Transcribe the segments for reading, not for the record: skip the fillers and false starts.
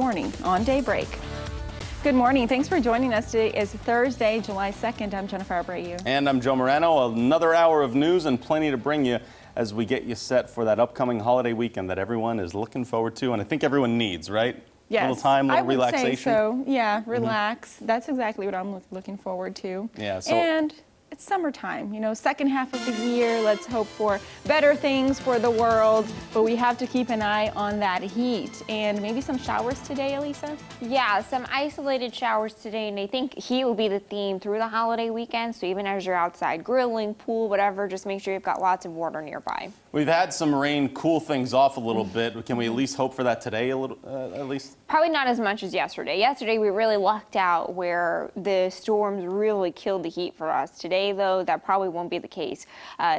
morning on Daybreak. Good morning. Thanks for joining us. Today is Thursday, July 2nd. I'm Jennifer Abreu. And I'm Joe Morano. Another hour of news and plenty to bring you as we get you set for that upcoming holiday weekend that everyone is looking forward to, and I think everyone needs, right? Yes, little time, little relaxation. I would say so. Yeah, relax. That's exactly what I'm looking forward to. Yeah. So. And it's summertime, you know, second half of the year. Let's hope for better things for the world, but we have to keep an eye on that heat. And maybe some showers today, Elisa? Yeah, some isolated showers today, and I think heat will be the theme through the holiday weekend. So even as you're outside grilling, pool, whatever, just make sure you've got lots of water nearby. We've had some rain cool things off a little bit. Can we at least hope for that today a little, at least? Probably not as much as yesterday. Yesterday we really lucked out where the storms really killed the heat for us. Today though, that probably won't be the case.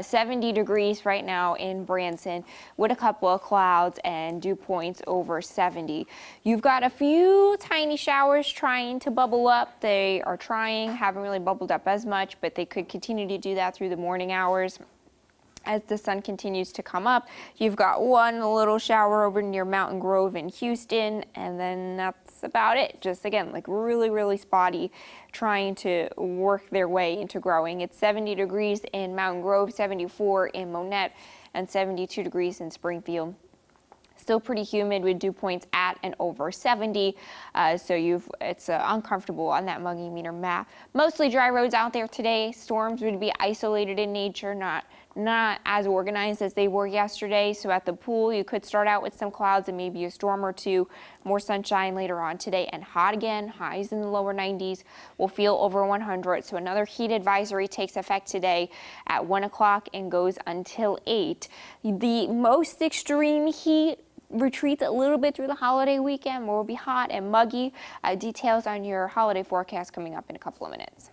70 degrees right now in Branson with a couple of clouds and dew points over 70. You've got a few tiny showers trying to bubble up. They are trying, haven't really bubbled up as much, but they could continue to do that through the morning hours. As the sun continues to come up, you've got one little shower over near Mountain Grove in Houston, and then that's about it. Just again, like really spotty, trying to work their way into growing. It's 70 degrees in Mountain Grove, 74 in Monette, and 72 degrees in Springfield. Still pretty humid with dew points at and over 70, so it's uncomfortable on that muggy meter map. Mostly dry roads out there today. Storms would be isolated in nature, not as organized as they were yesterday. So at the pool, you could start out with some clouds and maybe a storm or two. More sunshine later on today and hot again. Highs in the lower 90s. Will feel over 100. So another heat advisory takes effect today at 1 o'clock and goes until 8. The most extreme heat retreats a little bit through the holiday weekend, where it will be hot and muggy. Details on your holiday forecast coming up in a couple of minutes.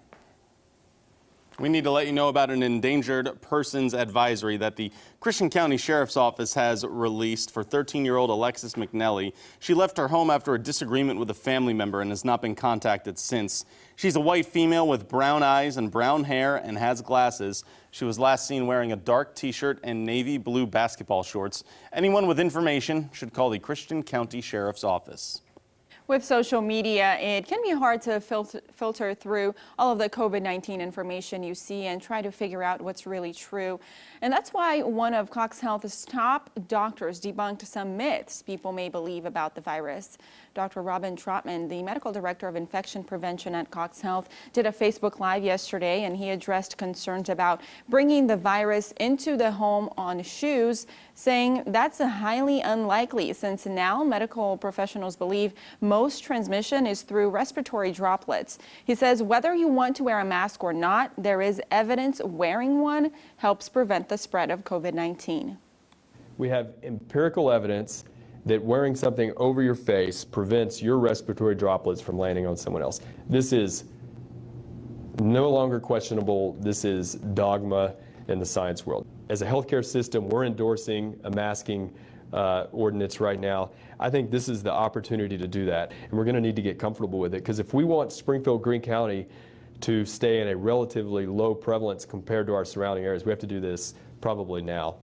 We need to let you know about an endangered persons advisory that the Christian County Sheriff's Office has released for 13-year-old Alexis McNelly. She left her home after a disagreement with a family member and has not been contacted since. She's a white female with brown eyes and brown hair and has glasses. She was last seen wearing a dark t-shirt and navy blue basketball shorts. Anyone with information should call the Christian County Sheriff's Office. With social media, it can be hard to filter through all of the COVID-19 information you see and try to figure out what's really true. And that's why one of Cox Health's top doctors debunked some myths people may believe about the virus. Dr. Robin Trotman, the medical director of infection prevention at Cox Health, did a Facebook Live yesterday, and he addressed concerns about bringing the virus into the home on shoes, saying that's highly unlikely since now medical professionals believe most transmission is through respiratory droplets. He says whether you want to wear a mask or not, there is evidence wearing one helps prevent the spread of COVID-19. We have empirical evidence that wearing something over your face prevents your respiratory droplets from landing on someone else. This is no longer questionable. This is dogma in the science world. As a healthcare system, we're endorsing a masking ordinance right now. I think this is the opportunity to do that, and we're going to need to get comfortable with it, because if we want Springfield, Greene County to stay in a relatively low prevalence compared to our surrounding areas, we have to do this probably now.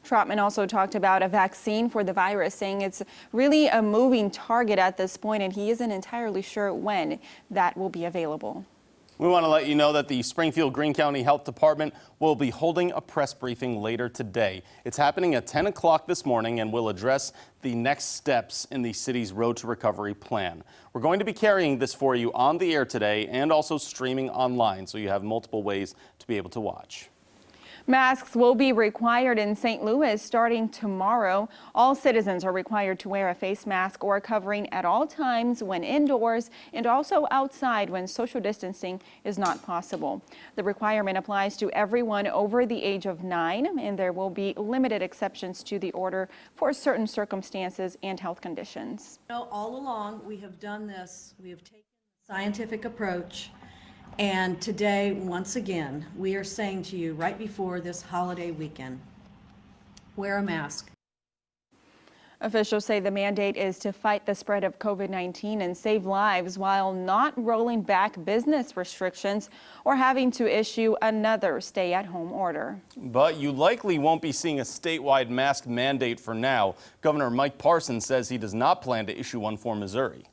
Trotman also talked about a vaccine for the virus, saying it's really a moving target at this point, and he isn't entirely sure when that will be available. We want to let you know that the Springfield Greene County Health Department will be holding a press briefing later today. It's happening at 10 o'clock this morning and will address the next steps in the city's Road to Recovery plan. We're going to be carrying this for you on the air today and also streaming online, so you have multiple ways to be able to watch. Masks will be required in St. Louis starting tomorrow. All citizens are required to wear a face mask or a covering at all times when indoors and also outside when social distancing is not possible. The requirement applies to everyone over the age of 9, and there will be limited exceptions to the order for certain circumstances and health conditions. All along we have done this. We have taken a scientific approach. And today, once again, we are saying to you right before this holiday weekend, wear a mask. Officials say the mandate is to fight the spread of COVID-19 and save lives while not rolling back business restrictions or having to issue another stay-at-home order. But you likely won't be seeing a statewide mask mandate for now. Governor Mike Parson says he does not plan to issue one for Missouri.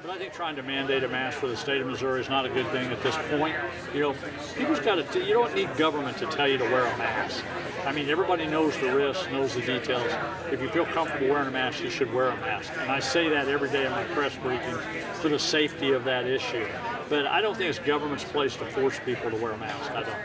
But I think trying to mandate a mask for the state of Missouri is not a good thing at this point. You know, people's got to, you don't need government to tell you to wear a mask. I mean, everybody knows the risks, knows the details. If you feel comfortable wearing a mask, you should wear a mask. And I say that every day in my press briefings for the safety of that issue. But I don't think it's government's place to force people to wear a mask. I don't.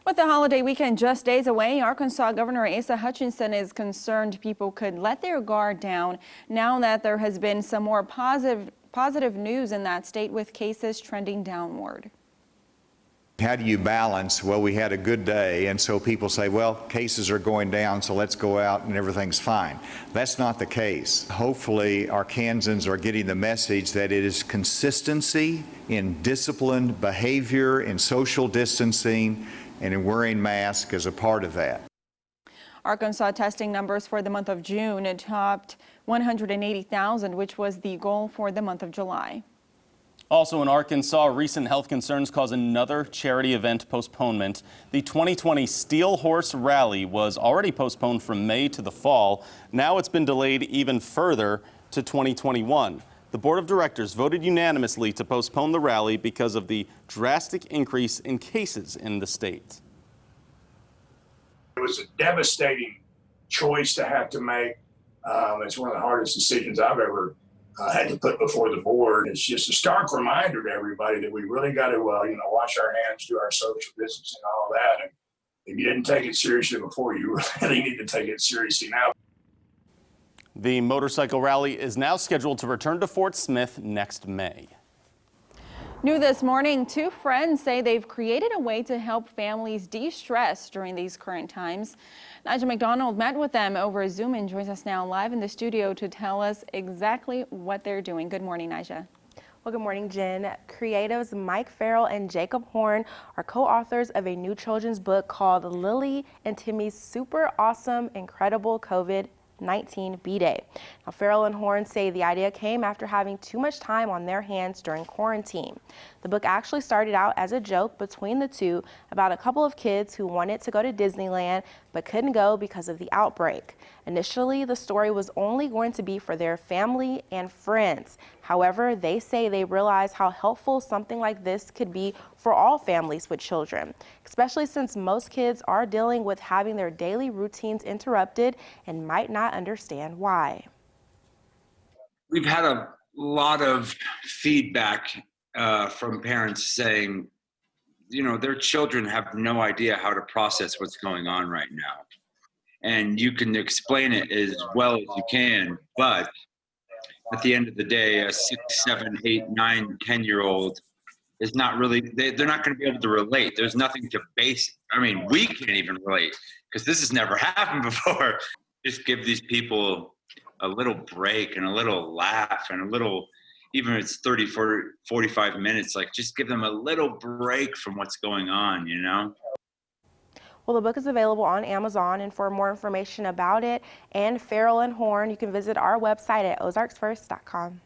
With the holiday weekend just days away, Arkansas Governor Asa Hutchinson is concerned people could let their guard down now that there has been some more positive news in that state with cases trending downward. How do you balance, well, we had a good day, and so people say, well, cases are going down, so let's go out and everything's fine. That's not the case. Hopefully, Arkansans are getting the message that it is consistency in disciplined behavior, in social distancing, and in wearing masks as a part of that. Arkansas testing numbers for the month of June topped 180,000, which was the goal for the month of July. Also in Arkansas, recent health concerns cause another charity event postponement. The 2020 Steel Horse Rally was already postponed from May to the fall. Now it's been delayed even further to 2021. The board of directors voted unanimously to postpone the rally because of the drastic increase in cases in the state. It was a devastating choice to have to make. It's one of the hardest decisions I've ever had to put before the board. It's just a stark reminder to everybody that we really got to, wash our hands, do our social distancing, and all that. And if you didn't take it seriously before, you really need to take it seriously now. The motorcycle rally is now scheduled to return to Fort Smith next May. New this morning, two friends say they've created a way to help families de-stress during these current times. Nigel McDonald met with them over Zoom and joins us now live in the studio to tell us exactly what they're doing. Good morning, Nigel. Well, good morning, Jen. Creatives Mike Farrell and Jacob Horn are co-authors of a new children's book called Lily and Timmy's Super Awesome Incredible COVID-19 B-Day. Now, Farrell and Horn say the idea came after having too much time on their hands during quarantine. The book actually started out as a joke between the two about a couple of kids who wanted to go to Disneyland but couldn't go because of the outbreak. Initially, the story was only going to be for their family and friends. However, they say they realize how helpful something like this could be for all families with children, especially since most kids are dealing with having their daily routines interrupted and might not understand why. We've had a lot of feedback from parents saying, their children have no idea how to process what's going on right now. And you can explain it as well as you can, but at the end of the day, a 6, 7, 8, 9, 10-year-old is not really, they're not going to be able to relate. There's nothing to base. I mean, we can't even relate because this has never happened before. Just give these people a little break and a little laugh and a little, even if it's 30, 40, 45 minutes, like just give them a little break from what's going on, Well, the book is available on Amazon, and for more information about it and Farrell and Horn, you can visit our website at ozarksfirst.com.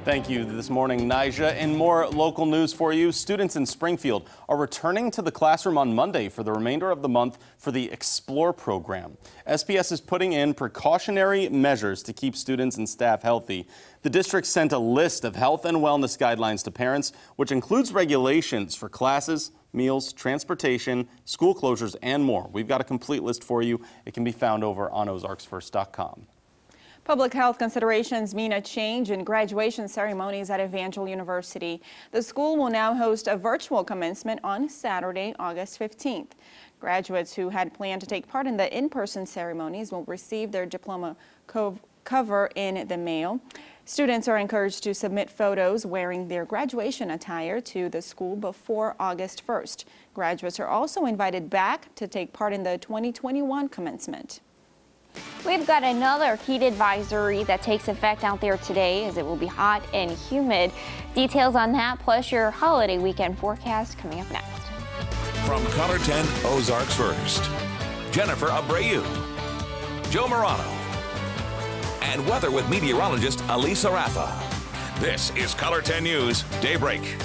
Thank you this morning, Nija. And more local news for you. Students in Springfield are returning to the classroom on Monday for the remainder of the month for the Explore program. SPS is putting in precautionary measures to keep students and staff healthy. The district sent a list of health and wellness guidelines to parents, which includes regulations for classes, meals, transportation, school closures, and more. We've got a complete list for you. It can be found over on ozarksfirst.com. Public health considerations mean a change in graduation ceremonies at Evangel University. The school will now host a virtual commencement on Saturday, August 15th. Graduates who had planned to take part in the in-person ceremonies will receive their diploma cover in the mail. Students are encouraged to submit photos wearing their graduation attire to the school before August 1st. Graduates are also invited back to take part in the 2021 commencement. We've got another heat advisory that takes effect out there today as it will be hot and humid. Details on that plus your holiday weekend forecast coming up next. From Color 10 Ozarks First, Jennifer Abreu, Joe Morano, and weather with meteorologist Elisa Raffa. This is Color 10 News Daybreak.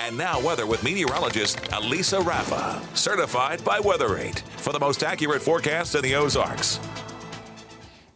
And now weather with meteorologist Elisa Raffa, certified by WeatherRate for the most accurate forecast in the Ozarks.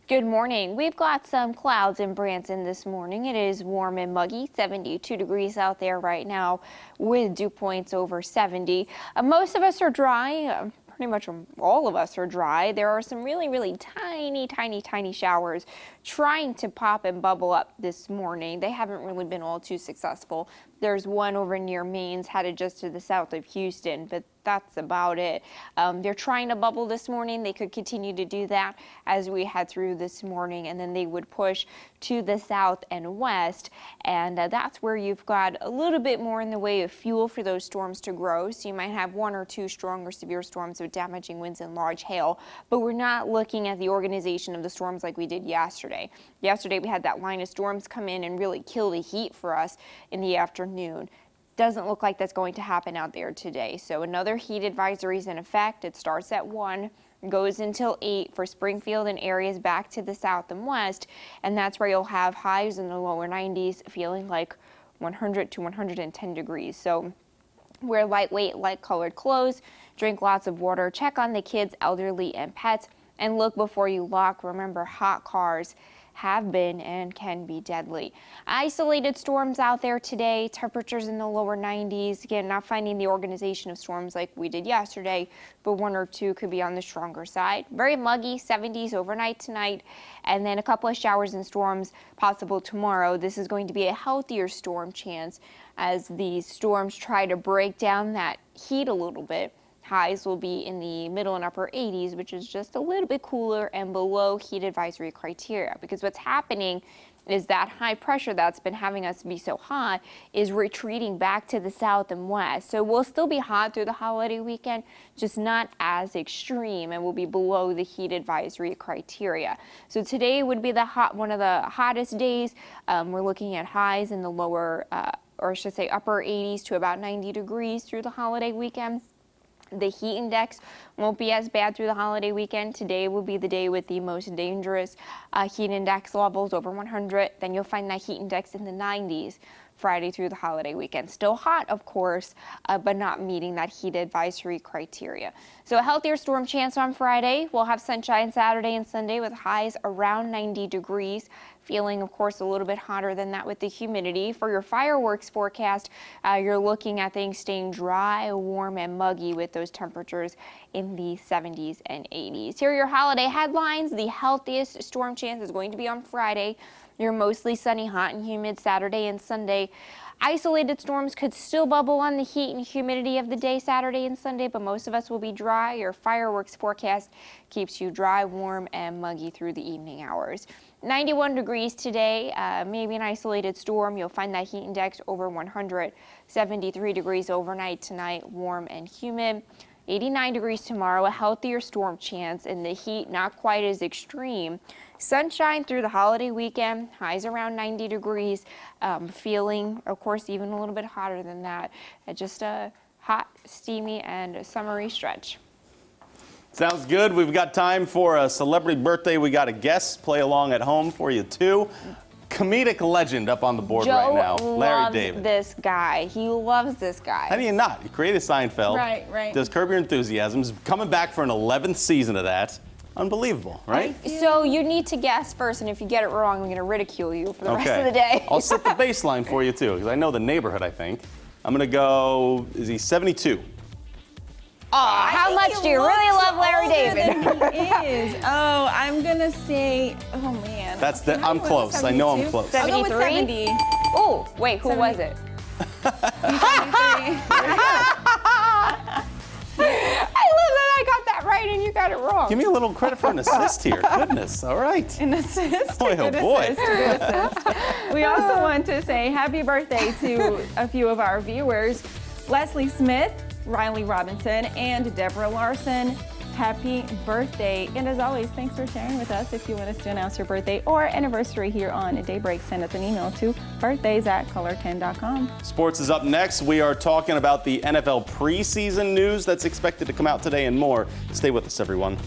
Good morning. We've got some clouds in Branson this morning. It is warm and muggy, 72 degrees out there right now with dew points over 70. Most of us are dry. Pretty much all of us are dry. There are some really tiny showers trying to pop and bubble up this morning. They haven't really been all too successful. There's one over near Maine's headed just to the south of Houston, but that's about it. They're trying to bubble this morning. They could continue to do that as we head through this morning, and then they would push to the south and west, and that's where you've got a little bit more in the way of fuel for those storms to grow. So you might have one or two strong or severe storms with damaging winds and large hail, but we're not looking at the organization of the storms like we did yesterday. Yesterday we had that line of storms come in and really kill the heat for us in the afternoon. Doesn't look like that's going to happen out there today. So another heat advisory is in effect. It starts at 1, goes until 8 for Springfield and areas back to the south and west. And that's where you'll have highs in the lower 90s, feeling like 100 to 110 degrees. So wear lightweight, light colored clothes, drink lots of water, check on the kids, elderly, and pets, and look before you lock. Remember, hot cars have been and can be deadly. Isolated storms out there today, temperatures in the lower 90s. Again, not finding the organization of storms like we did yesterday, but one or two could be on the stronger side. Very muggy, 70s overnight tonight, and then a couple of showers and storms possible tomorrow. This is going to be a healthier storm chance as these storms try to break down that heat a little bit. Highs will be in the middle and upper 80s, which is just a little bit cooler and below heat advisory criteria, because what's happening is that high pressure that's been having us be so hot is retreating back to the south and west. So we'll still be hot through the holiday weekend, just not as extreme, and we'll be below the heat advisory criteria. So today would be one of the hottest days. We're looking at highs in the lower, or I should say upper 80s to about 90 degrees through the holiday weekend. The heat index won't be as bad through the holiday weekend. Today will be the day with the most dangerous heat index levels over 100. Then you'll find that heat index in the 90s Friday through the holiday weekend. Still hot, of course, but not meeting that heat advisory criteria. So a healthier storm chance on Friday. We'll have sunshine Saturday and Sunday with highs around 90 degrees. Feeling, of course, a little bit hotter than that with the humidity. For your fireworks forecast, you're looking at things staying dry, warm, and muggy with those temperatures in the 70s and 80s. Here are your holiday headlines. The healthiest storm chance is going to be on Friday. You're mostly sunny, hot, and humid Saturday and Sunday. Isolated storms could still bubble on the heat and humidity of the day Saturday and Sunday, but most of us will be dry. Your fireworks forecast keeps you dry, warm, and muggy through the evening hours. 91 degrees today, maybe an isolated storm. You'll find that heat index over 100. 73 degrees overnight tonight, warm and humid. 89 degrees tomorrow, a healthier storm chance, and the heat not quite as extreme. Sunshine through the holiday weekend, highs around 90 degrees, feeling, of course, even a little bit hotter than that. Just a hot, steamy, and summery stretch. Sounds good. We've got time for a celebrity birthday. We got a guest play along at home for you, too. Comedic legend up on the board right now, Larry David. This guy. He loves this guy. How do you not? He created Seinfeld. Right. Does Curb Your Enthusiasm. He's coming back for an 11th season of that. Unbelievable, right? So you need to guess first, and if you get it wrong, I'm going to ridicule you for the rest of the day. I'll set the baseline for you, too, because I know the neighborhood, I think. I'm going to go, is he 72? Oh, how much do you really love Larry David? He is. Oh, I'm going to say, oh, man. I'm close. I know I'm close. 73? I'll go with 70. Oh, wait, who was it? 73. I love that I got that right and you got it wrong. Give me a little credit for an assist here. Goodness, all right. An assist. Boy, oh boy. Good assist. We also want to say happy birthday to a few of our viewers. Leslie Smith, Riley Robinson, and Deborah Larson. Happy birthday. And as always, thanks for sharing with us. If you want us to announce your birthday or anniversary here on Daybreak, send us an email to birthdays@color10.com. Sports is up next. We are talking about the NFL preseason news that's expected to come out today and more. Stay with us, everyone.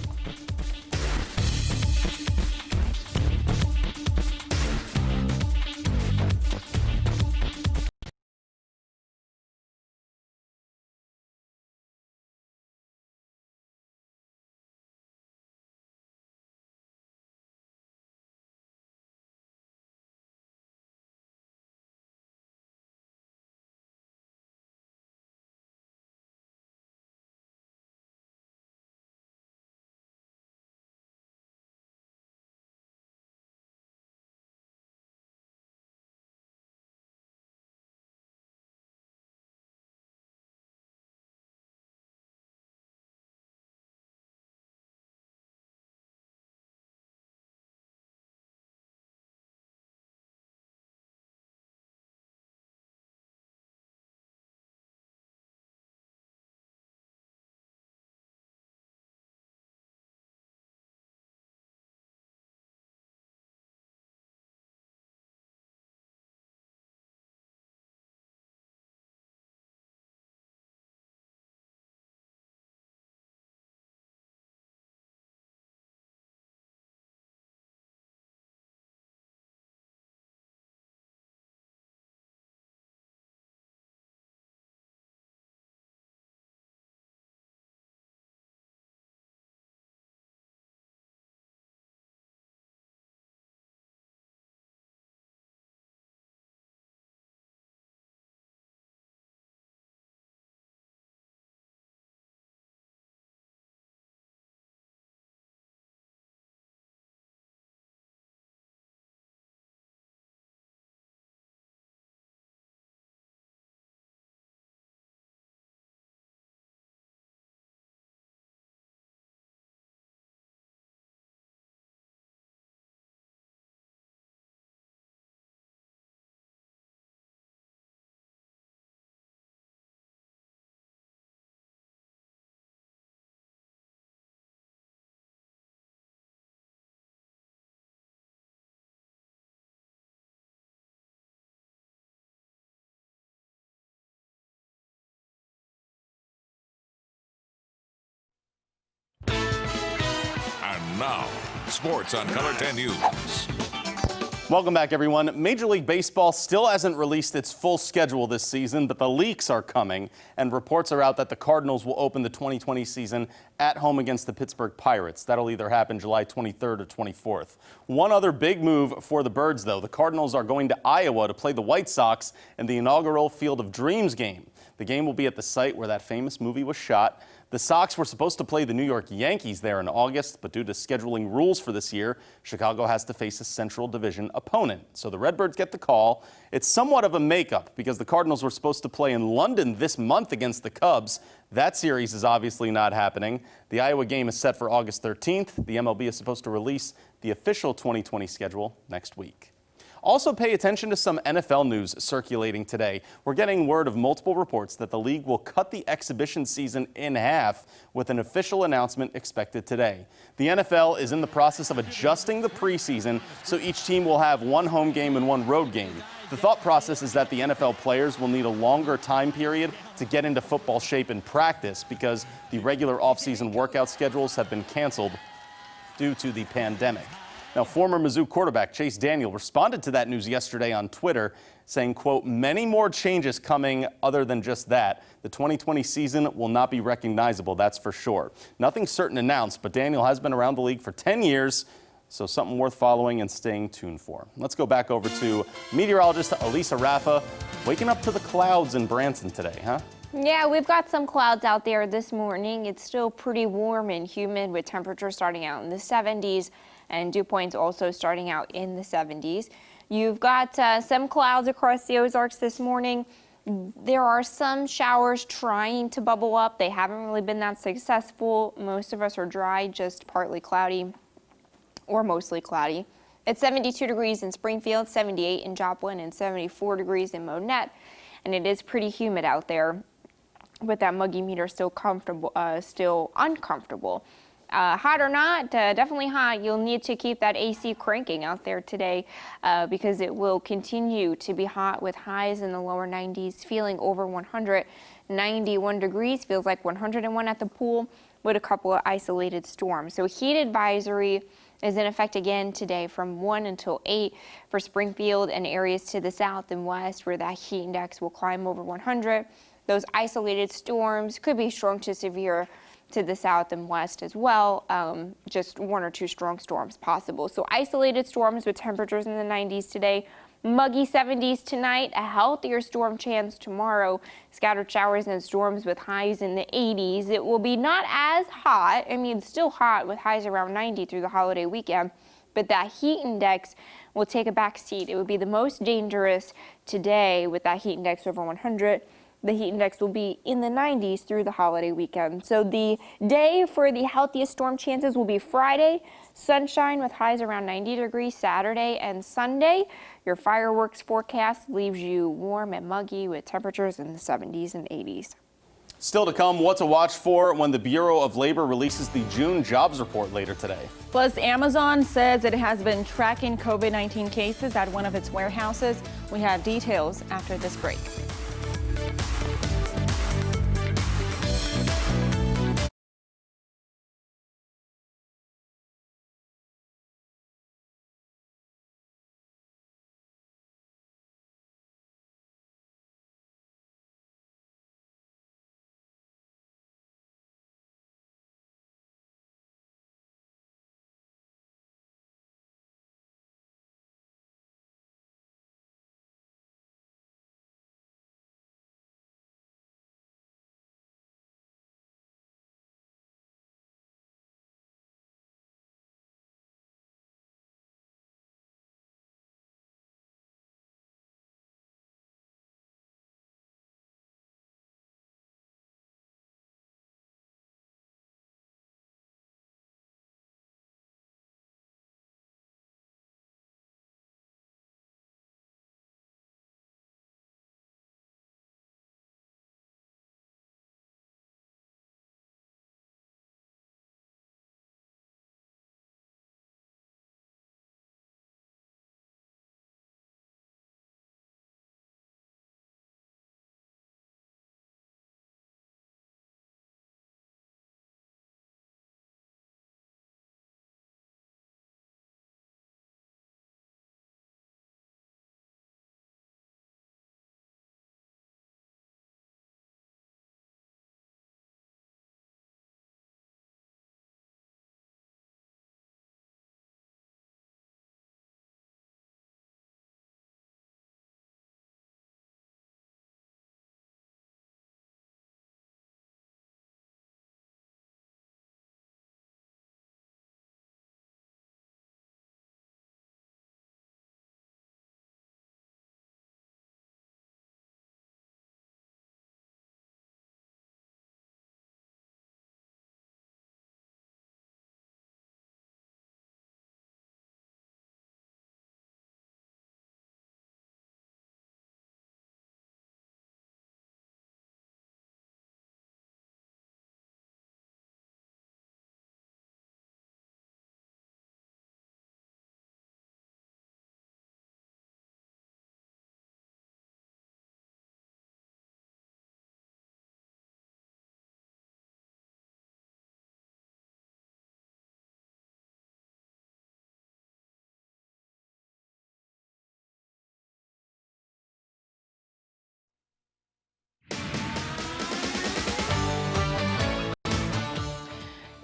And now, sports on Color 10 News. Welcome back, everyone. Major League Baseball still hasn't released its full schedule this season, but the leaks are coming, and reports are out that the Cardinals will open the 2020 season at home against the Pittsburgh Pirates. That'll either happen July 23rd or 24th. One other big move for the Birds, though. The Cardinals are going to Iowa to play the White Sox in the inaugural Field of Dreams game. The game will be at the site where that famous movie was shot. The Sox were supposed to play the New York Yankees there in August, but due to scheduling rules for this year, Chicago has to face a Central Division opponent. So the Redbirds get the call. It's somewhat of a makeup because the Cardinals were supposed to play in London this month against the Cubs. That series is obviously not happening. The Iowa game is set for August 13th. The MLB is supposed to release the official 2020 schedule next week. Also pay attention to some NFL news circulating today. We're getting word of multiple reports that the league will cut the exhibition season in half, with an official announcement expected today. The NFL is in the process of adjusting the preseason so each team will have one home game and one road game. The thought process is that the NFL players will need a longer time period to get into football shape and practice because the regular offseason workout schedules have been canceled due to the pandemic. Now, former Mizzou quarterback Chase Daniel responded to that news yesterday on Twitter, saying, quote, many more changes coming other than just that. The 2020 season will not be recognizable, that's for sure. Nothing certain announced, but Daniel has been around the league for 10 years, so something worth following and staying tuned for. Let's go back over to meteorologist Elisa Raffa, waking up to the clouds in Branson today, huh? Yeah, we've got some clouds out there this morning. It's still pretty warm and humid with temperatures starting out in the 70s and dew points also starting out in the 70s. You've got some clouds across the Ozarks this morning. There are some showers trying to bubble up. They haven't really been that successful. Most of us are dry, just partly cloudy or mostly cloudy. It's 72 degrees in Springfield, 78 in Joplin, and 74 degrees in Monette. And it is pretty humid out there, with that muggy meter still uncomfortable. Hot or not, definitely hot. You'll need to keep that AC cranking out there today because it will continue to be hot with highs in the lower 90s, feeling over 100. 91 degrees, feels like 101 at the pool with a couple of isolated storms. So heat advisory is in effect again today from 1 until 8 for Springfield and areas to the south and west where that heat index will climb over 100. Those isolated storms could be strong to severe to the south and west as well, just 1 or 2 strong storms possible. So isolated storms with temperatures in the 90s today, muggy 70s tonight, a healthier storm chance tomorrow, scattered showers and storms with highs in the 80s. It will be not as hot, I mean still hot with highs around 90 through the holiday weekend, but that heat index will take a back seat. It would be the most dangerous today with that heat index over 100. The heat index will be in the 90s through the holiday weekend. So the day for the healthiest storm chances will be Friday, sunshine with highs around 90 degrees Saturday and Sunday. Your fireworks forecast leaves you warm and muggy with temperatures in the 70s and 80s. Still to come, what to watch for when the Bureau of Labor releases the June jobs report later today. Plus, Amazon says it has been tracking COVID-19 cases at one of its warehouses. We have details after this break.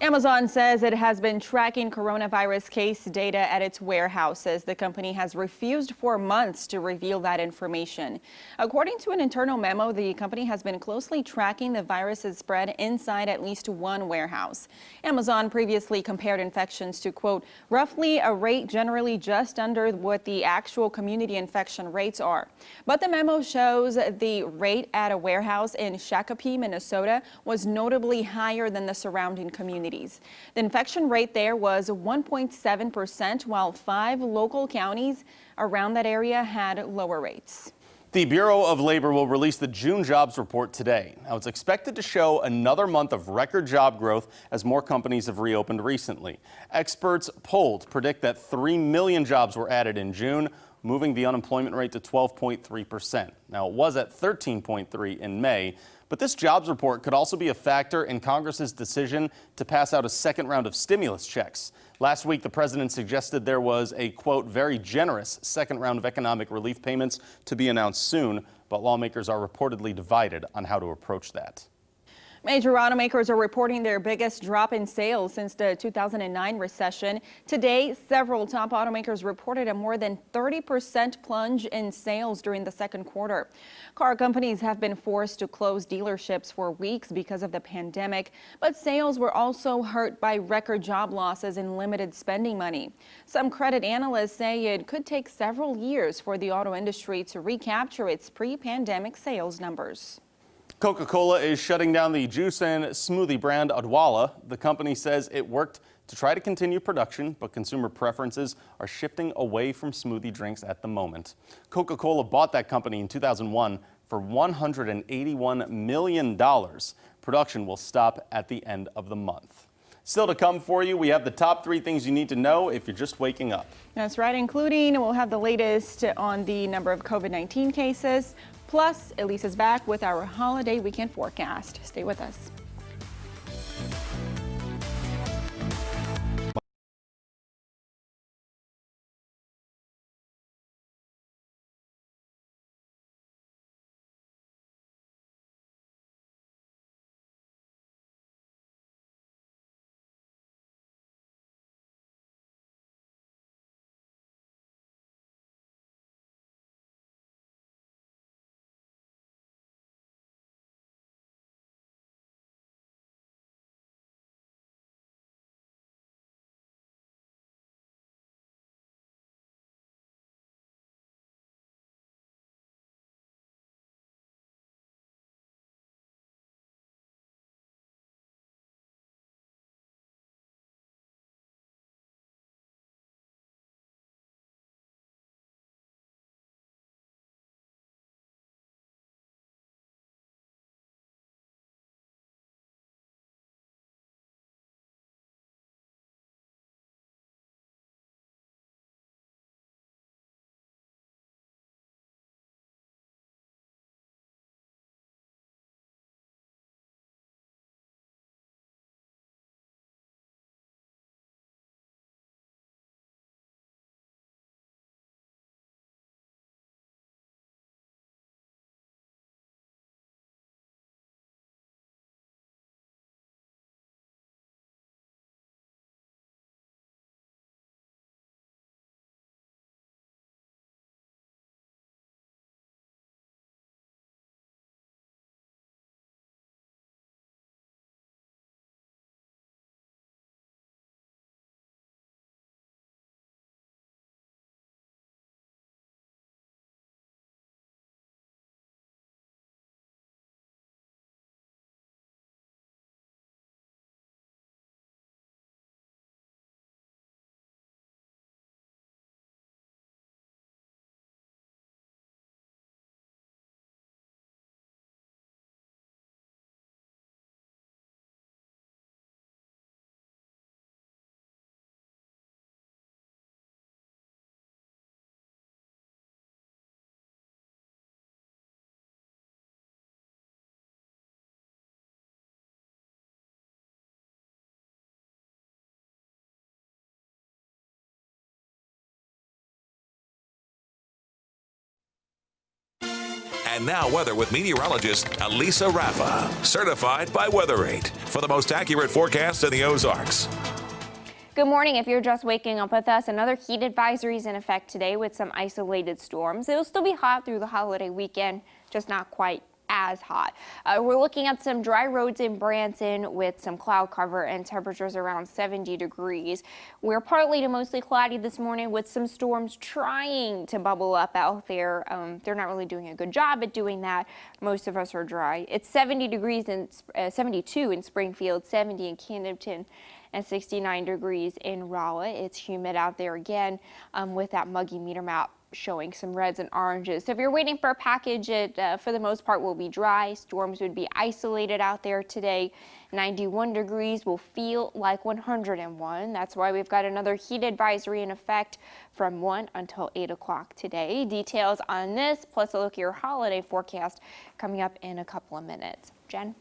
Amazon says it has been tracking coronavirus case data at its warehouses. The company has refused for months to reveal that information. According to an internal memo, the company has been closely tracking the virus's spread inside at least one warehouse. Amazon previously compared infections to, quote, roughly a rate generally just under what the actual community infection rates are. But the memo shows the rate at a warehouse in Shakopee, Minnesota was notably higher than the surrounding community. The infection rate there was 1.7%, while 5 local counties around that area had lower rates. The Bureau of Labor will release the June jobs report today. Now, it's expected to show another month of record job growth as more companies have reopened recently. Experts polled predict that 3 million jobs were added in June, moving the unemployment rate to 12.3%. Now, it was at 13.3% in May. But this jobs report could also be a factor in Congress's decision to pass out a second round of stimulus checks. Last week, the president suggested there was a, quote, very generous second round of economic relief payments to be announced soon, but lawmakers are reportedly divided on how to approach that. Major automakers are reporting their biggest drop in sales since the 2009 recession. Today, several top automakers reported a more than 30% plunge in sales during the second quarter. Car companies have been forced to close dealerships for weeks because of the pandemic, but sales were also hurt by record job losses and limited spending money. Some credit analysts say it could take several years for the auto industry to recapture its pre-pandemic sales numbers. Coca-Cola is shutting down the juice and smoothie brand Odwalla. The company says it worked to try to continue production, but consumer preferences are shifting away from smoothie drinks at the moment. Coca-Cola bought that company in 2001 for $181 million. Production will stop at the end of the month. Still to come for you, we have the top 3 things you need to know if you're just waking up. That's right, including we'll have the latest on the number of COVID-19 cases. Plus, Elise is back with our holiday weekend forecast. Stay with us. And now weather with meteorologist Elisa Raffa, certified by WeatherRate for the most accurate forecast in the Ozarks. Good morning. If you're just waking up with us, another heat advisory is in effect today with some isolated storms. It'll still be hot through the holiday weekend, just not quite as hot. We're looking at some dry roads in Branson with some cloud cover and temperatures around 70 degrees. We're partly to mostly cloudy this morning with some storms trying to bubble up out there. They're not really doing a good job at doing that. Most of us are dry. It's 70 degrees and 72 in Springfield, 70 in Camden, and 69 degrees in Rolla. It's humid out there again with that muggy meter map showing some reds and oranges. So if you're waiting for a package, it for the most part will be dry. Storms would be isolated out there today. 91 degrees will feel like 101. That's why we've got another heat advisory in effect from 1 until 8 o'clock today. Details on this, plus a look at your holiday forecast coming up in a couple of minutes. Jen?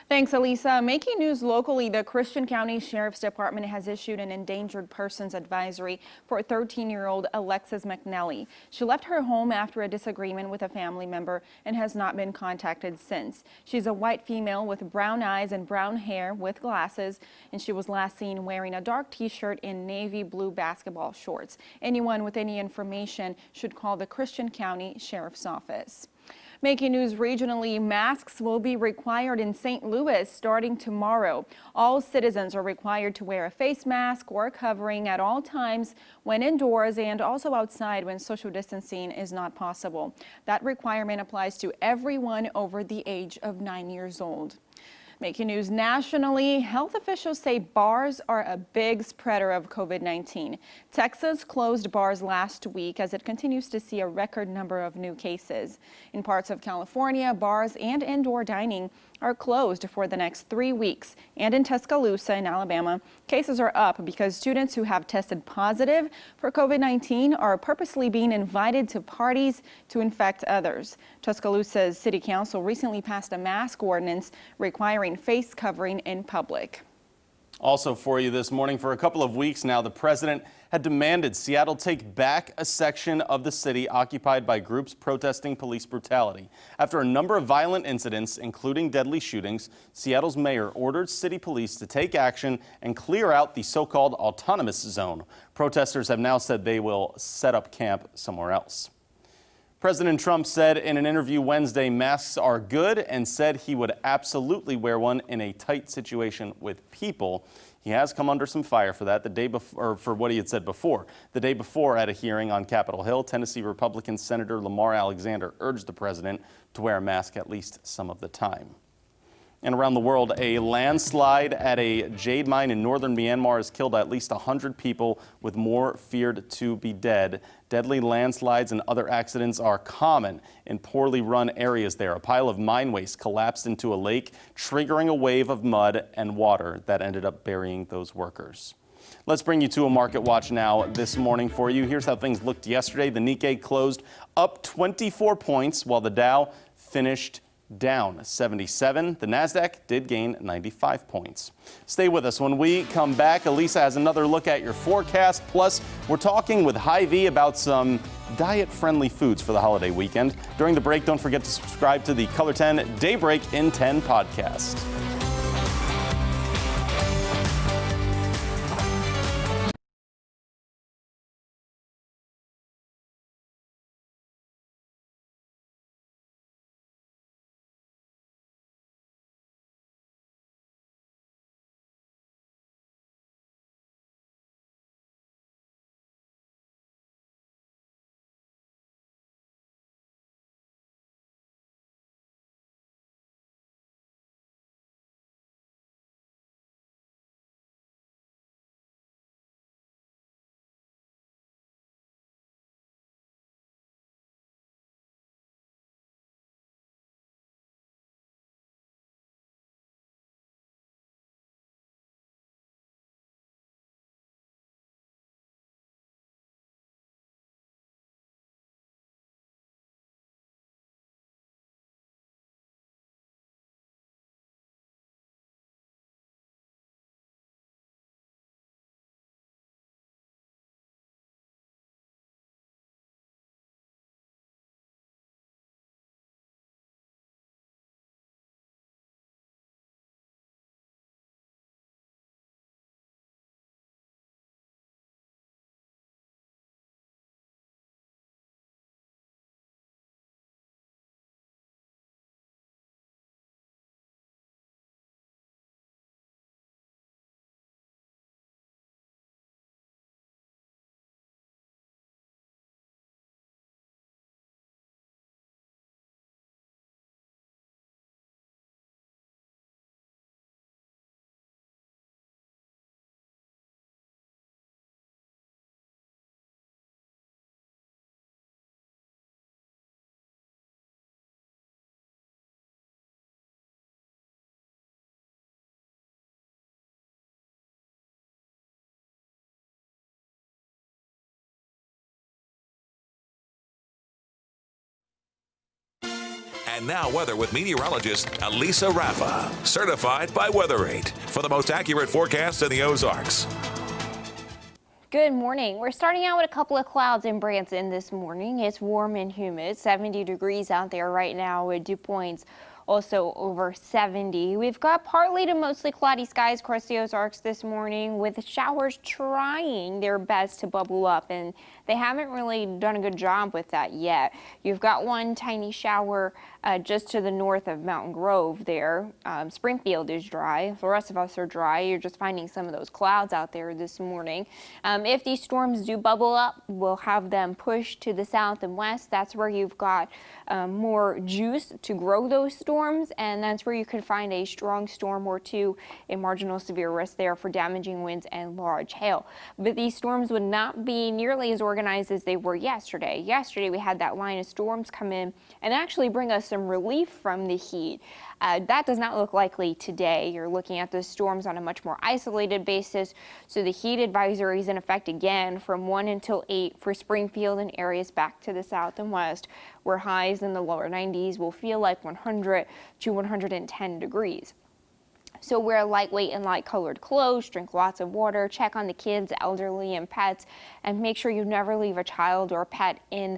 Thanks, Elisa. Making news locally, the Christian County Sheriff's Department has issued an endangered persons advisory for 13-year-old Alexis McNelly. She left her home after a disagreement with a family member and has not been contacted since. She's a white female with brown eyes and brown hair with glasses, and she was last seen wearing a dark t-shirt and navy blue basketball shorts. Anyone with any information should call the Christian County Sheriff's Office. Making news regionally, masks will be required in St. Louis starting tomorrow. All citizens are required to wear a face mask or covering at all times when indoors and also outside when social distancing is not possible. That requirement applies to everyone over the age of 9 years old. Making news nationally, health officials say bars are a big spreader of COVID-19. Texas closed bars last week as it continues to see a record number of new cases. In parts of California, bars and indoor dining are closed for the next 3 weeks. And in Tuscaloosa in Alabama, cases are up because students who have tested positive for COVID-19 are purposely being invited to parties to infect others. Tuscaloosa's city council recently passed a mask ordinance requiring face covering in public. Also for you this morning, for a couple of weeks now, the president had demanded Seattle take back a section of the city occupied by groups protesting police brutality. After a number of violent incidents, including deadly shootings, Seattle's mayor ordered city police to take action and clear out the so-called autonomous zone. Protesters have now said they will set up camp somewhere else. President Trump said in an interview Wednesday masks are good and said he would absolutely wear one in a tight situation with people. He has come under some fire for that the day before, or for what he had said before. The day before, at a hearing on Capitol Hill, Tennessee Republican Senator Lamar Alexander urged the president to wear a mask at least some of the time. And around the world, a landslide at a jade mine in northern Myanmar has killed at least 100 people, with more feared to be dead. Deadly landslides and other accidents are common in poorly run areas there. A pile of mine waste collapsed into a lake, triggering a wave of mud and water that ended up burying those workers. Let's bring you to a market watch now this morning for you. Here's how things looked yesterday. The Nikkei closed up 24 points while the Dow finished down 77. The Nasdaq did gain 95 points. Stay with us. When we come back, Elisa has another look at your forecast. Plus, we're talking with Hy-Vee about some diet-friendly foods for the holiday weekend. During the break, don't forget to subscribe to the Color 10 Daybreak in 10 podcast. And now weather with meteorologist Elisa Raffa, certified by WeatherRate for the most accurate forecast in the Ozarks. Good morning. We're starting out with a couple of clouds in Branson this morning. It's warm and humid, 70 degrees out there right now with dew points also over 70. We've got partly to mostly cloudy skies across the Ozarks this morning with showers trying their best to bubble up, and they haven't really done a good job with that yet. You've got one tiny shower just to the north of Mountain Grove there. Springfield is dry. The rest of us are dry. You're just finding some of those clouds out there this morning. If these storms do bubble up, we'll have them pushed to the south and west. That's where you've got more juice to grow those storms, and that's where you could find a strong storm or two in marginal severe risk there for damaging winds and large hail. But these storms would not be nearly as organized as they were yesterday. Yesterday we had that line of storms come in and actually bring us some relief from the heat. That does not look likely today. You're looking at the storms on a much more isolated basis, so the heat advisory is in effect again from 1 until 8 for Springfield and areas back to the south and west, where highs in the lower 90s will feel like 100 to 110 degrees. So wear lightweight and light colored clothes, drink lots of water, check on the kids, elderly, and pets, and make sure you never leave a child or a pet in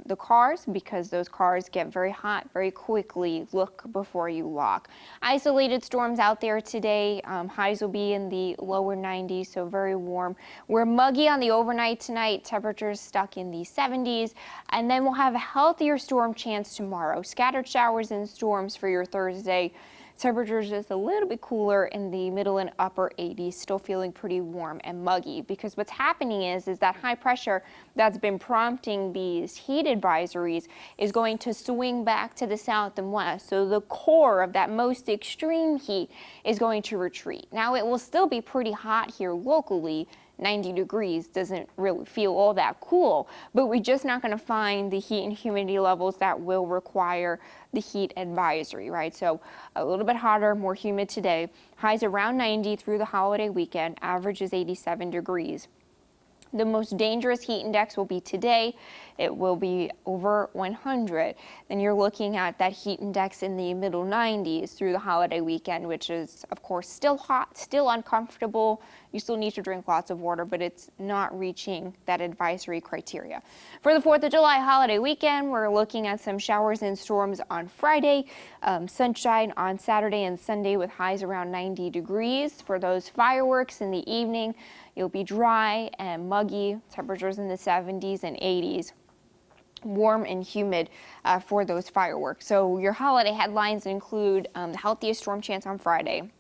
the cars, because those cars get very hot very quickly. Look before you lock. Isolated storms out there today. Highs will be in the lower 90s, so very warm. We're muggy on the overnight tonight. Temperatures stuck in the 70s, and then we'll have a healthier storm chance tomorrow. Scattered showers and storms for your Thursday. Temperatures just a little bit cooler in the middle and upper 80s, still feeling pretty warm and muggy, because what's happening is that high pressure that's been prompting these heat advisories is going to swing back to the south and west. So the core of that most extreme heat is going to retreat. Now it will still be pretty hot here locally. 90 degrees doesn't really feel all that cool, but we're just not going to find the heat and humidity levels that will require the heat advisory, right? So a little bit hotter, more humid today. Highs around 90 through the holiday weekend. Average is 87 degrees. The most dangerous heat index will be today. It will be over 100. Then you're looking at that heat index in the middle 90s through the holiday weekend, which is, of course, still hot, still uncomfortable. You still need to drink lots of water, but it's not reaching that advisory criteria. For the 4th of July holiday weekend, we're looking at some showers and storms on Friday, sunshine on Saturday and Sunday with highs around 90 degrees. For those fireworks in the evening, you'll be dry and muggy, temperatures in the 70s and 80s. Warm and humid for those fireworks. So your holiday headlines include the healthiest storm chance on Friday.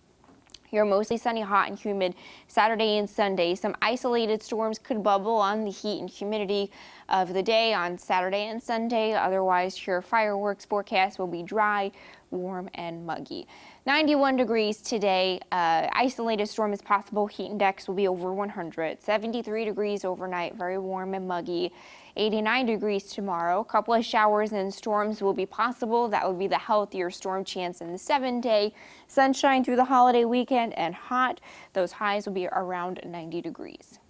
Your mostly sunny, hot, and humid Saturday and Sunday. Some isolated storms could bubble on the heat and humidity of the day on Saturday and Sunday. Otherwise, your fireworks forecast will be dry, warm, and muggy. 91 degrees today. Isolated storm is possible. Heat index will be over 100. 73 degrees overnight. Very warm and muggy. 89 degrees tomorrow. A couple of showers and storms will be possible. That would be the healthier storm chance in the 7-day. Sunshine through the holiday weekend and hot. Those highs will be around 90 degrees.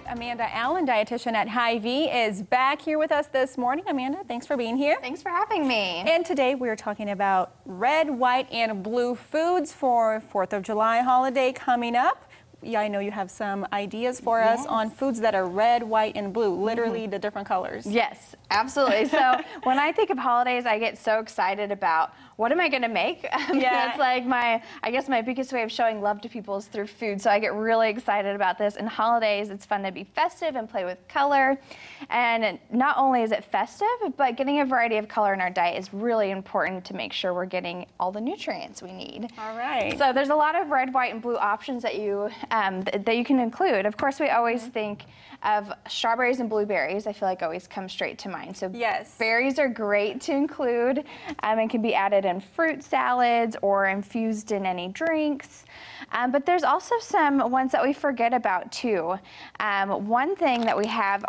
Amanda Allen, dietitian at Hy-Vee, is back here with us this morning. Amanda, thanks for being here. Thanks for having me. And today we're talking about red, white, and blue foods for 4th of July holiday coming up. Yeah, I know you have some ideas for us on foods that are red, white, and blue, literally the different colors. Yes, absolutely. So when I think of holidays, I get so excited about what am I going to make? That's like I guess my biggest way of showing love to people is through food. So I get really excited about this. And holidays, it's fun to be festive and play with color. And not only is it festive, but getting a variety of color in our diet is really important to make sure we're getting all the nutrients we need. All right. So there's a lot of red, white, and blue options that you can include. Of course, we always think of strawberries and blueberries. I feel like always come straight to mind. So berries are great to include and can be added it in fruit salads or infused in any drinks. But there's also some ones that we forget about too. One thing that we have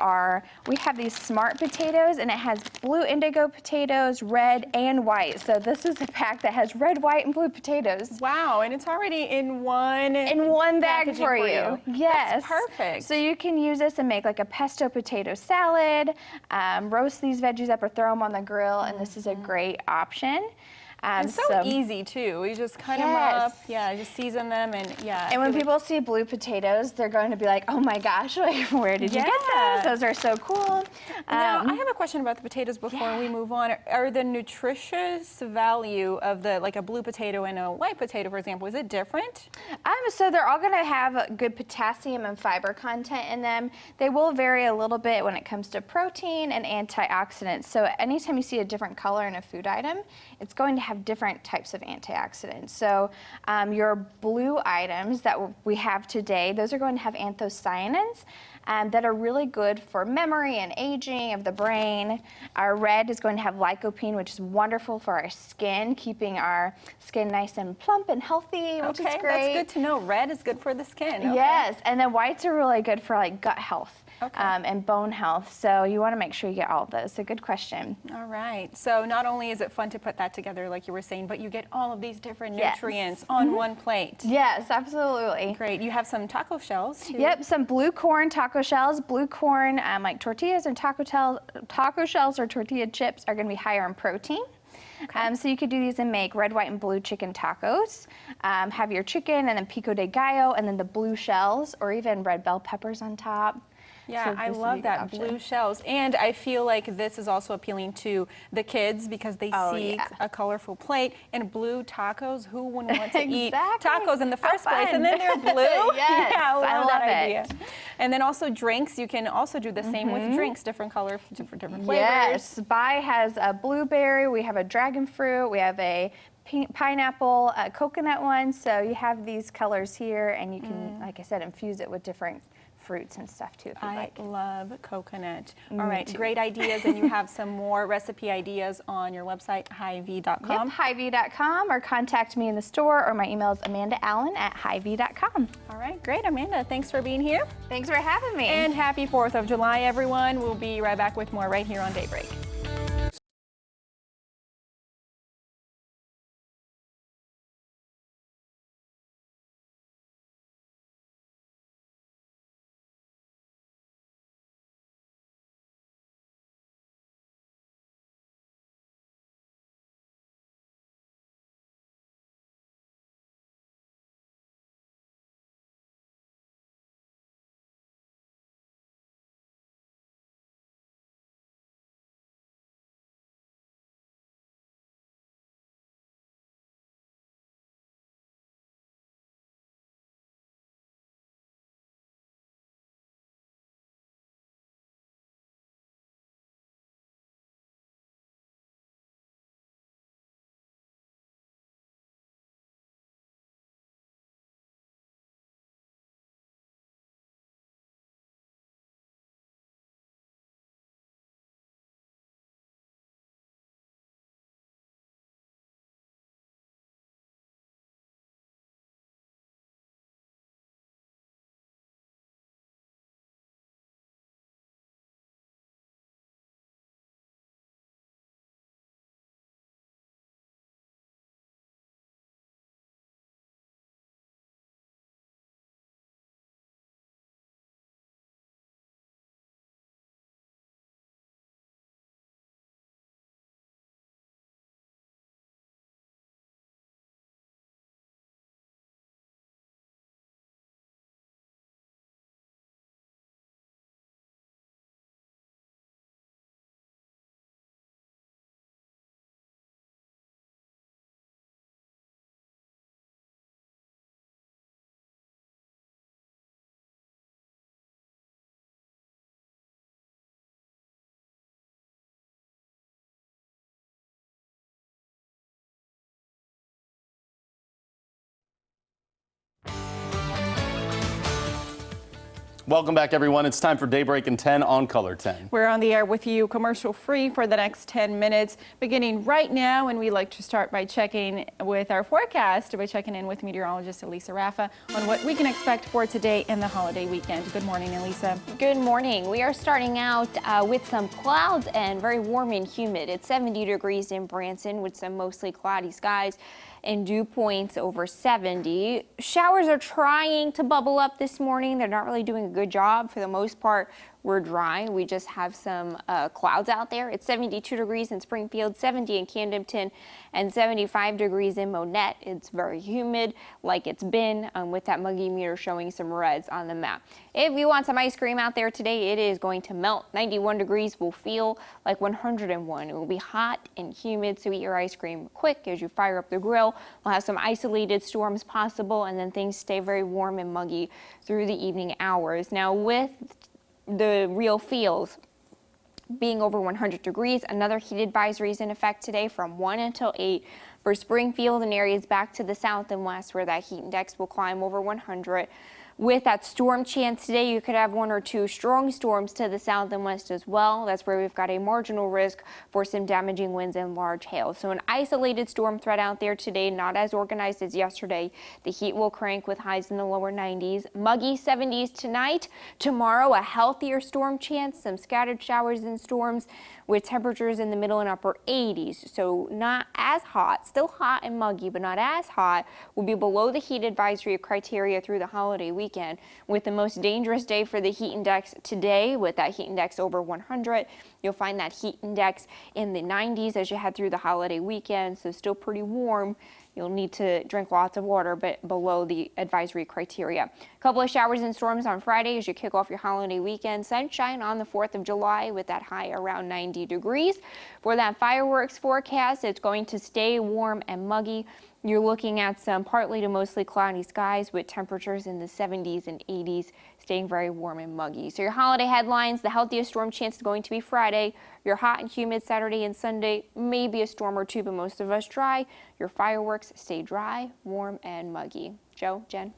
these smart potatoes, and it has blue indigo potatoes, red and white. So this is a pack that has red, white, and blue potatoes. Wow, and it's already in one bag for you. Yes. That's perfect. So you can use this and make like a pesto potato salad, roast these veggies up or throw them on the grill, and this is a great option. It's so easy too. You just cut them up, just season them, and And when people see blue potatoes, they're going to be like, "Oh my gosh, like where did you get those? Those are so cool." Now, I have a question about the potatoes before we move on. Are the nutritious value of like a blue potato and a white potato, for example, is it different? So they're all going to have good potassium and fiber content in them. They will vary a little bit when it comes to protein and antioxidants. So anytime you see a different color in a food item, it's going to have different types of antioxidants. So your blue items that we have today, those are going to have anthocyanins that are really good for memory and aging of the brain. Our red is going to have lycopene, which is wonderful for our skin, keeping our skin nice and plump and healthy, which is great. That's good to know. Red is good for the skin. Yes, and then whites are really good for like gut health. And bone health. So you want to make sure you get all of those. So good question. All right. So not only is it fun to put that together like you were saying, but you get all of these different nutrients on one plate. Yes, absolutely. Great. You have some taco shells too. Yep, some blue corn taco shells. Blue corn, like tortillas and taco shells or tortilla chips are going to be higher in protein. So you could do these and make red, white, and blue chicken tacos. Have your chicken and then pico de gallo and then the blue shells or even red bell peppers on top. Yeah, I love that blue shells. And I feel like this is also appealing to the kids because they see a colorful plate and blue tacos. Who wouldn't want to eat tacos in the first place? And then they're blue. Yes, yeah, I love that idea. it. And then also drinks. You can also do the same with drinks, different colors, different flavors. Yes, Bai has a blueberry. We have a dragon fruit. We have a pineapple, coconut one. So you have these colors here, and you can, like I said, infuse it with different fruits and stuff too if you like. I love coconut. All right, great ideas, and you have some more recipe ideas on your website, hiv.com. Yep, hiv.com, or contact me in the store, or my email is amandaallen@hiv.com. All right, great, Amanda. Thanks for being here. Thanks for having me. And happy 4th of July, everyone. We'll be right back with more right here on Daybreak. Welcome back, everyone. It's time for Daybreak in 10 on Color 10. We're on the air with you commercial-free for the next 10 minutes, beginning right now, and we like to start by checking with our forecast, by checking in with meteorologist Elisa Raffa on what we can expect for today and the holiday weekend. Good morning, Elisa. Good morning. We are starting out with some clouds and very warm and humid. It's 70 degrees in Branson with some mostly cloudy skies and dew points over 70. Showers are trying to bubble up this morning. They're not really doing a good job. For the most part, we're dry. We just have some clouds out there. It's 72 degrees in Springfield, 70 in Camdenton, and 75 degrees in Monette. It's very humid like it's been, with that muggy meter showing some reds on the map. If you want some ice cream out there today, it is going to melt. 91 degrees will feel like 101. It will be hot and humid, so eat your ice cream quick as you fire up the grill. We'll have some isolated storms possible, and then things stay very warm and muggy through the evening hours. Now, with the real feels being over 100 degrees, another heat advisory is in effect today from 1 until 8 for Springfield and areas back to the south and west where that heat index will climb over 100. With that storm chance today, you could have 1 or 2 strong storms to the south and west as well. That's where we've got a marginal risk for some damaging winds and large hail. So an isolated storm threat out there today, not as organized as yesterday. The heat will crank with highs in the lower 90s. Muggy 70s tonight. Tomorrow, a healthier storm chance, some scattered showers and storms with temperatures in the middle and upper 80s. So not as hot, still hot and muggy, but not as hot. Will be below the heat advisory criteria through the holiday weekend, with the most dangerous day for the heat index today, with that heat index over 100. You'll find that heat index in the 90s as you head through the holiday weekend, so still pretty warm. You'll need to drink lots of water, but below the advisory criteria. A couple of showers and storms on Friday as you kick off your holiday weekend. Sunshine on the 4th of July with that high around 90 degrees. For that fireworks forecast, it's going to stay warm and muggy. You're looking at some partly to mostly cloudy skies with temperatures in the 70s and 80s, staying very warm and muggy. So your holiday headlines, the healthiest storm chance is going to be Friday. Your hot and humid Saturday and Sunday, maybe a storm or two, but most of us dry. Your fireworks stay dry, warm, and muggy. Joe, Jen?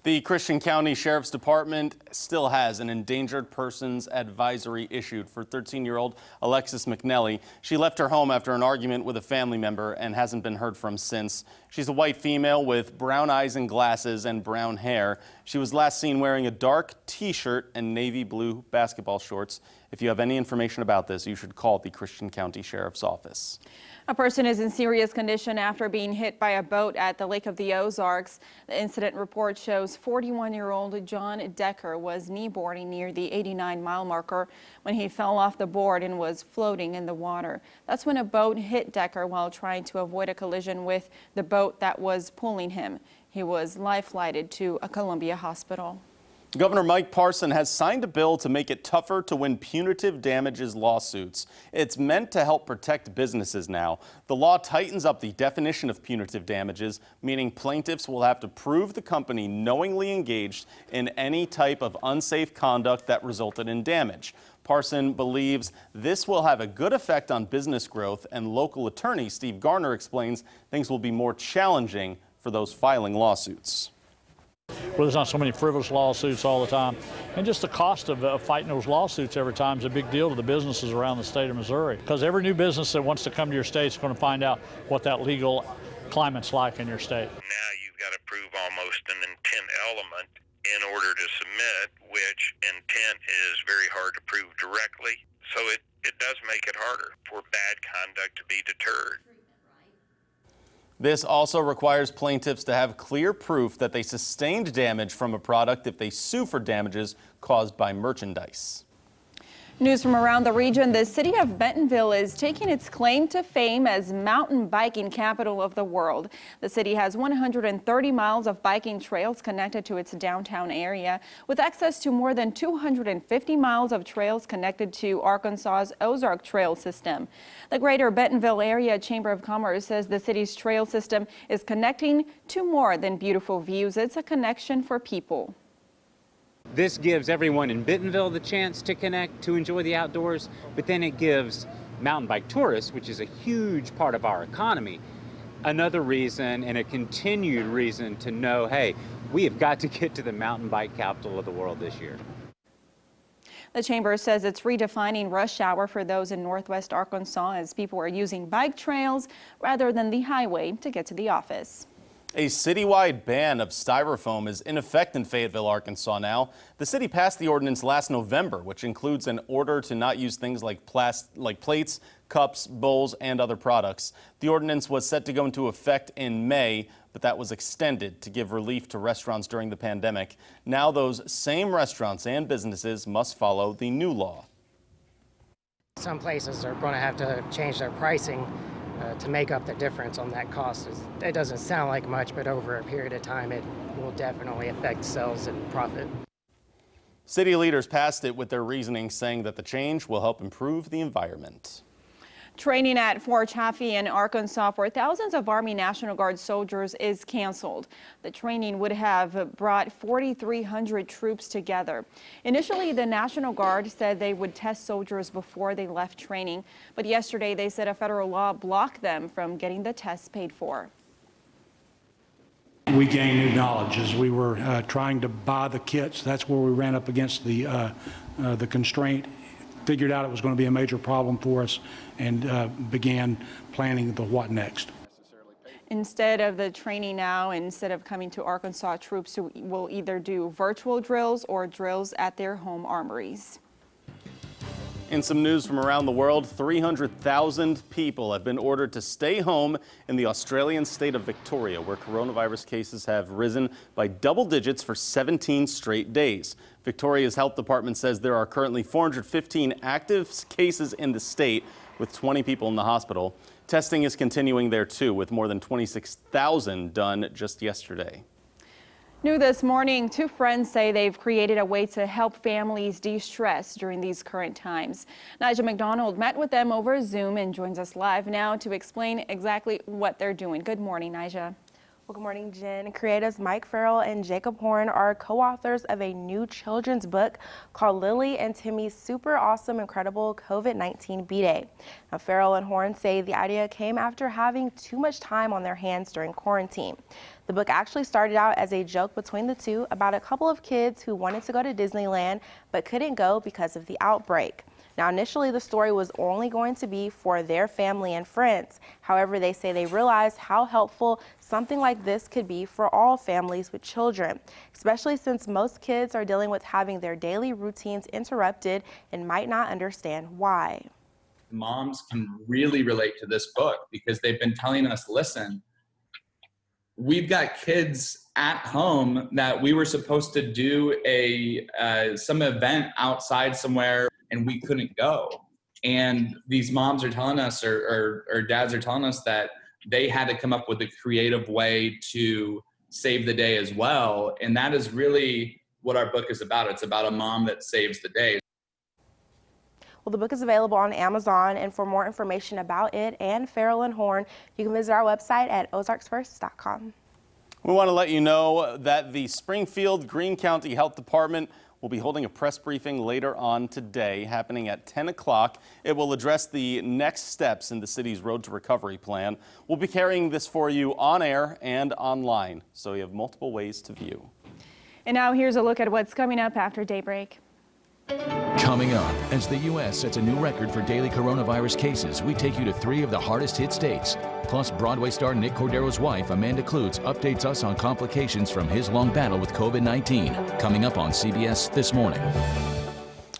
The Christian County Sheriff's Department still has an endangered persons advisory issued for 13-year-old Alexis McNelly. She left her home after an argument with a family member and hasn't been heard from since. She's a white female with brown eyes and glasses and brown hair. She was last seen wearing a dark T-shirt and navy blue basketball shorts. If you have any information about this, you should call the Christian County Sheriff's Office. A person is in serious condition after being hit by a boat at the Lake of the Ozarks. The incident report shows 41-year-old John Decker was kneeboarding near the 89-mile marker when he fell off the board and was floating in the water. That's when a boat hit Decker while trying to avoid a collision with the boat that was pulling him. He was life-flighted to a Columbia hospital. Governor Mike Parson has signed a bill to make it tougher to win punitive damages lawsuits. It's meant to help protect businesses now. The law tightens up the definition of punitive damages, meaning plaintiffs will have to prove the company knowingly engaged in any type of unsafe conduct that resulted in damage. Parson believes this will have a good effect on business growth, and local attorney Steve Garner explains things will be more challenging for those filing lawsuits. Where there's not so many frivolous lawsuits all the time. And just the cost of fighting those lawsuits every time is a big deal to the businesses around the state of Missouri. Because every new business that wants to come to your state is going to find out what that legal climate's like in your state. Now you've got to prove almost an intent element in order to submit, which intent is very hard to prove directly. So it does make it harder for bad conduct to be deterred. This also requires plaintiffs to have clear proof that they sustained damage from a product if they sue for damages caused by merchandise. News from around the region. The city of Bentonville is taking its claim to fame as mountain biking capital of the world. The city has 130 miles of biking trails connected to its downtown area, with access to more than 250 miles of trails connected to Arkansas's Ozark Trail system. The Greater Bentonville Area Chamber of Commerce says the city's trail system is connecting to more than beautiful views. It's a connection for people. This gives everyone in Bentonville the chance to connect, to enjoy the outdoors, but then it gives mountain bike tourists, which is a huge part of our economy, another reason and a continued reason to know, hey, we have got to get to the mountain bike capital of the world this year. The chamber says it's redefining rush hour for those in Northwest Arkansas as people are using bike trails rather than the highway to get to the office. A citywide ban of styrofoam is in effect in Fayetteville, Arkansas now. The city passed the ordinance last November, which includes an order to not use things like plates, cups, bowls, and other products. The ordinance was set to go into effect in May, but that was extended to give relief to restaurants during the pandemic. Now those same restaurants and businesses must follow the new law. Some places are going to have to change their pricing to make up the difference on that cost. It doesn't sound like much, but over a period of time, it will definitely affect sales and profit. City leaders passed it with their reasoning, saying that the change will help improve the environment. Training at Fort Chaffee in Arkansas for thousands of Army National Guard soldiers is canceled. The training would have brought 4,300 troops together. Initially, the National Guard said they would test soldiers before they left training, but yesterday they said a federal law blocked them from getting the tests paid for. We gained new knowledge as we were trying to buy the kits. That's where we ran up against the constraint. Figured out it was going to be a major problem for us and began planning the what next. Instead of the training now, instead of coming to Arkansas, troops will either do virtual drills or drills at their home armories. In some news from around the world, 300,000 people have been ordered to stay home in the Australian state of Victoria, where coronavirus cases have risen by double digits for 17 straight days. Victoria's health department says there are currently 415 active cases in the state, with 20 people in the hospital. Testing is continuing there too, with more than 26,000 done just yesterday. New this morning, two friends say they've created a way to help families de-stress during these current times. Nigel McDonald met with them over Zoom and joins us live now to explain exactly what they're doing. Good morning, Nigel. Well, good morning, Jen. Creatives Mike Farrell and Jacob Horn are co-authors of a new children's book called Lily and Timmy's Super Awesome Incredible COVID-19 B-Day. Now, Farrell and Horn say the idea came after having too much time on their hands during quarantine. The book actually started out as a joke between the two about a couple of kids who wanted to go to Disneyland but couldn't go because of the outbreak. Now, initially, the story was only going to be for their family and friends. However, they say they realized how helpful something like this could be for all families with children, especially since most kids are dealing with having their daily routines interrupted and might not understand why. Moms can really relate to this book because they've been telling us, listen, we've got kids at home that we were supposed to do some event outside somewhere and we couldn't go. And these moms are telling us, or dads are telling us that they had to come up with a creative way to save the day as well. And that is really what our book is about. It's about a mom that saves the day. Well, the book is available on Amazon, and for more information about it and Farrell and Horn, you can visit our website at ozarksfirst.com. We want to let you know that the Springfield Greene County Health Department will be holding a press briefing later on today, happening at 10 o'clock. It will address the next steps in the city's Road to Recovery plan. We'll be carrying this for you on air and online, so you have multiple ways to view. And now here's a look at what's coming up after Daybreak. Coming up, as the U.S. sets a new record for daily coronavirus cases, we take you to 3 of the hardest hit states. Plus, Broadway star Nick Cordero's wife, Amanda Klutz, updates us on complications from his long battle with COVID-19. Coming up on CBS This Morning.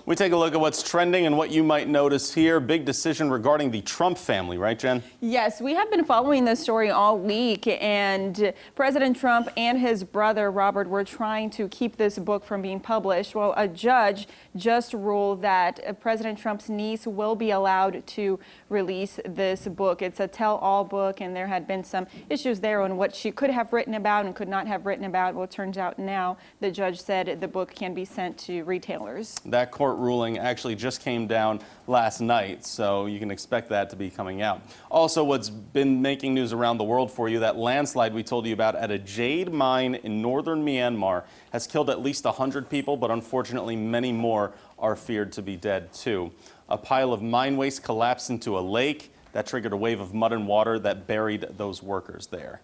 We take a look at what's trending and what you might notice here. Big decision regarding the Trump family, right, Jen? Yes, we have been following this story all week, and President Trump and his brother Robert were trying to keep this book from being published. Well, a judge just ruled that President Trump's niece will be allowed to release this book. It's a tell-all book, and there had been some issues there on what she could have written about and could not have written about. Well, it turns out now the judge said the book can be sent to retailers. That court ruling actually just came down last night, so you can expect that to be coming out. Also, what's been making news around the world for you, that landslide we told you about at a jade mine in northern Myanmar has killed at least 100 people, but unfortunately many more are feared to be dead too. A pile of mine waste collapsed into a lake that triggered a wave of mud and water that buried those workers there.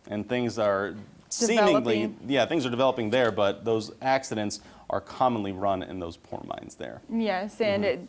And things are seemingly, things are developing there, but those accidents are commonly run in those poor mines there. Yes, and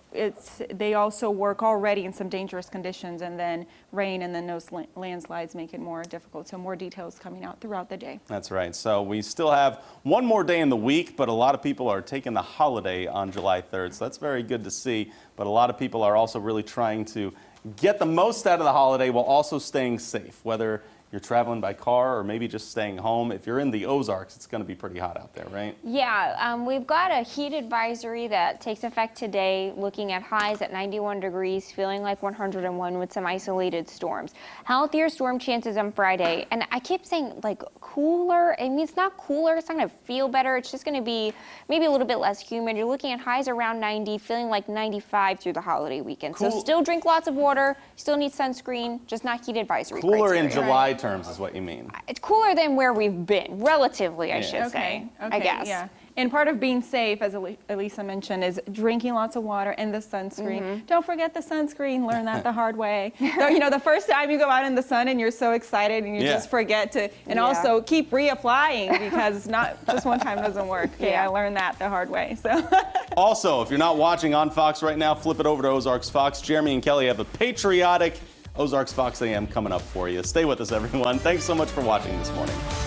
they also work already in some dangerous conditions, and then rain and then those landslides make it more difficult. So more details coming out throughout the day. That's right. So we still have one more day in the week, but a lot of people are taking the holiday on July 3rd. So that's very good to see. But a lot of people are also really trying to get the most out of the holiday while also staying safe, whether you're traveling by car or maybe just staying home. If you're in the Ozarks, it's going to be pretty hot out there, right? Yeah, we've got a heat advisory that takes effect today, looking at highs at 91 degrees, feeling like 101 with some isolated storms. Healthier storm chances on Friday, and I keep saying like cooler. I mean, it's not cooler, it's not going to feel better. It's just going to be maybe a little bit less humid. You're looking at highs around 90, feeling like 95 through the holiday weekend. So still drink lots of water, still need sunscreen, just not heat advisory Cooler criteria. in July terms is what you mean. It's cooler than where we've been, relatively, I should say, Okay, I guess. yeah. And part of being safe, as Elisa mentioned, is drinking lots of water and the sunscreen. Don't forget the sunscreen. Learn that the hard way. So, you know, the first time you go out in the sun and you're so excited and you just forget to, and also keep reapplying, because not just one time doesn't work. Okay, I learned that the hard way. So. Also, if you're not watching on Fox right now, flip it over to Ozarks Fox. Jeremy and Kelly have a patriotic Ozarks Fox AM coming up for you. Stay with us, everyone. Thanks so much for watching this morning.